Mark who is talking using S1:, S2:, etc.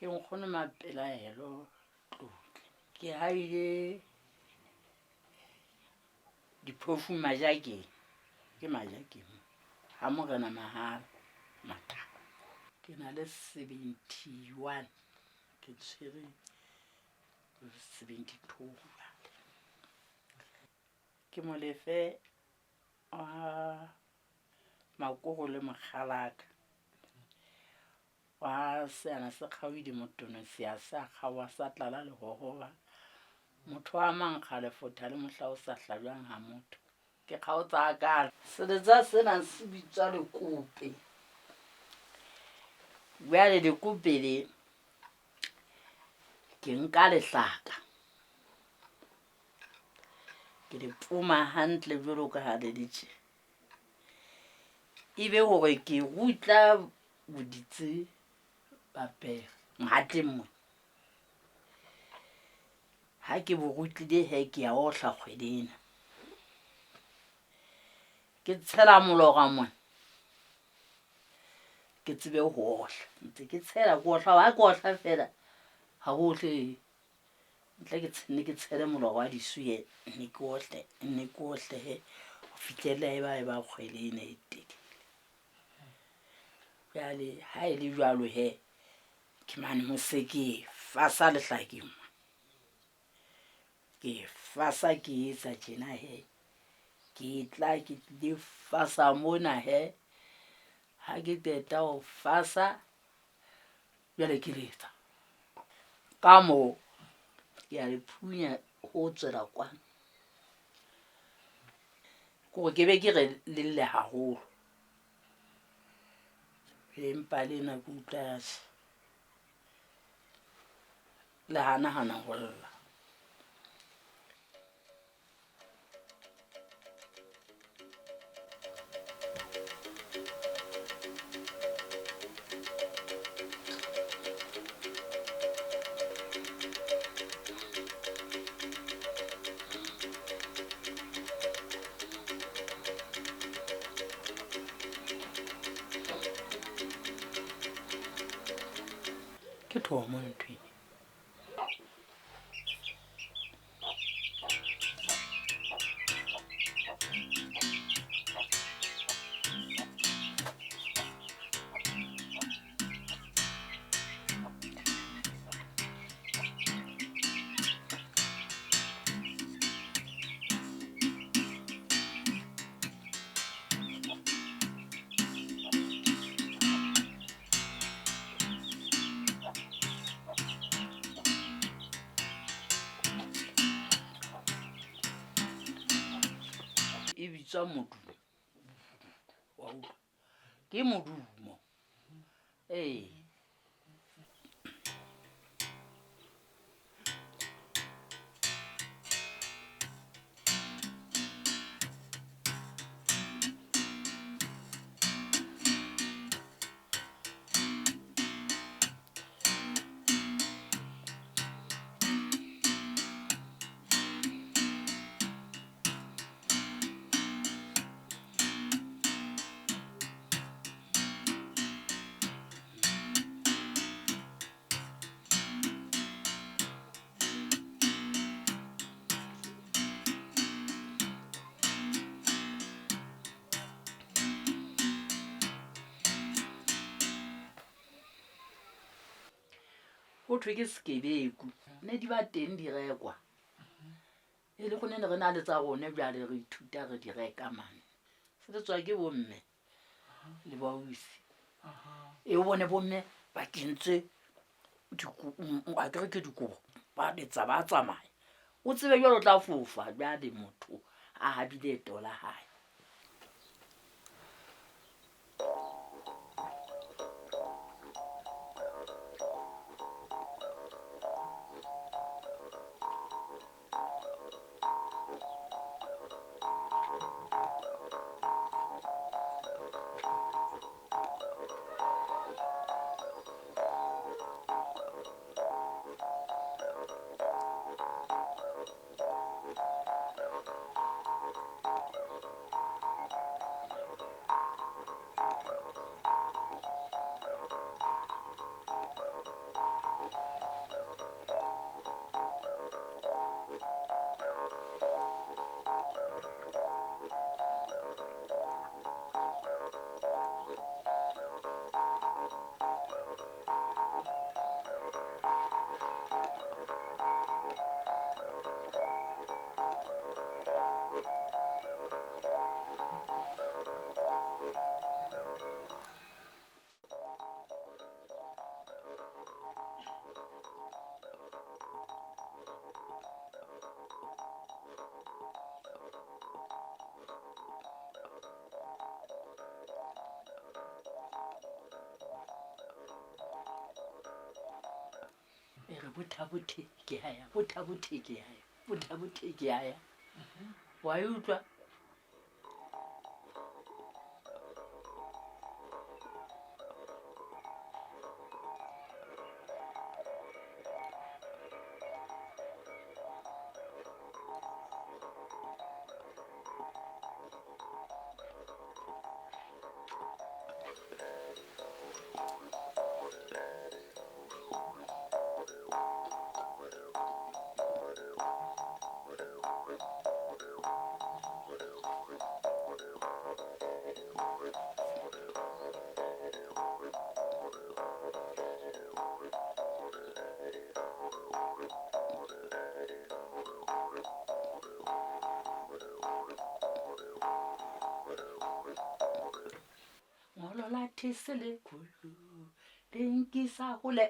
S1: Ke Nkhono Mapelaelo Tloutle. Ke haile diphofu majakeng. Ke majakeng. Ha morena mahala mataba. Ke na le 71. Ke tshwere 72. Ke molefe wa makoko le mokgalaka. Wa seana se kgawidi motono sia sa kgawa sa tlala le hohoba. Motho wa mankga le fotha le mohla o sa hlajwang ha motho. Ke kgaotsa ka seletsa sena se bitswa Lekope. Bjale Lekope le ke nka lehlaka ke le poma hantle jwalo ka ha le ditje. Ebe hore ke rutla boditse pape ngate mo ha ke bo rutlile he ke ya ohla kgwedina ke tshela molora mona ke tsebe ho ohla ntse ke tshela go ohla wa go ohla fela ha go hle ntle ke tshele molora wa disuye ne ke ohle he ho fitlela e ba kgwedina e tedi. Bjale ha ile jwalo he ke mane moseke fasa lehlakeng ke fasa ke etsa tjena he ke tla ke le fasa mona he ha ke teta ho fasa bjale ke letsa ka mo ya le phunya ho tswela kwana go ke be ke re le haholo empa lena ke utlwa le hana ho lla. Ke Thomo ntwe e bitswa modumo wa utlwa ke modumo ho thwe ke Sekebeku ne di ba teng di rekwa e le gone re na le tsa gone bjale re ithuta re di reka mane se le tswa ke bomme le ba usi e bone bomme ba kentse a kere ke dikobo ba letsa ba tsamaya o tsebe jwalo tla fofa bjale motho a habile tola hae. e re bothabothe ke haya bothabothe ke haya bothabothe ke haya wa e utlwa ngolo la these le khulu le nkisa hole